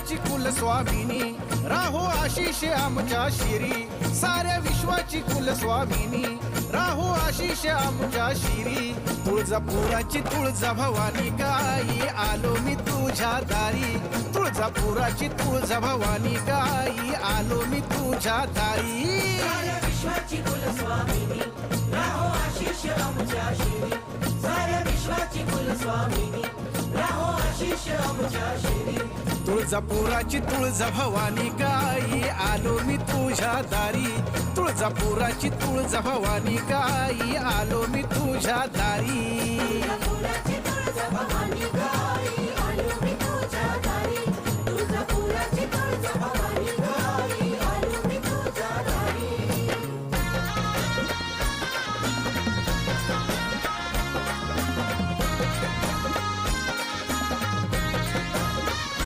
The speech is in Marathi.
विश्वाची कुलस्वामिनी, राहो आशिष आमच्या शिरी, साऱ्या विश्वाची कुलस्वामिनी, राहो आशिष आमच्या शिरी. तुळजापुराची तुळजा भवानी गाई, आलो मी तुझ्या दारी. तुळजापुराची तुळजा भवानी गाई, आलो मी तुझ्या दारी. साऱ्या विश्वाची कुलस्वामिनी, राहो आशिष आमच्या शिरी, साऱ्या विश्वाची कुलस्वामिनी, राहो आशिष आमच्या शिरी. तुळजापुराची तुळजा भवानी गाई, आलो मी तुझ्या दारी. तुळजापुराची तुळजा भवानी गाई, आलो मी तुझ्या दारी. तुळजापुराची तुळजा भवानी गाई,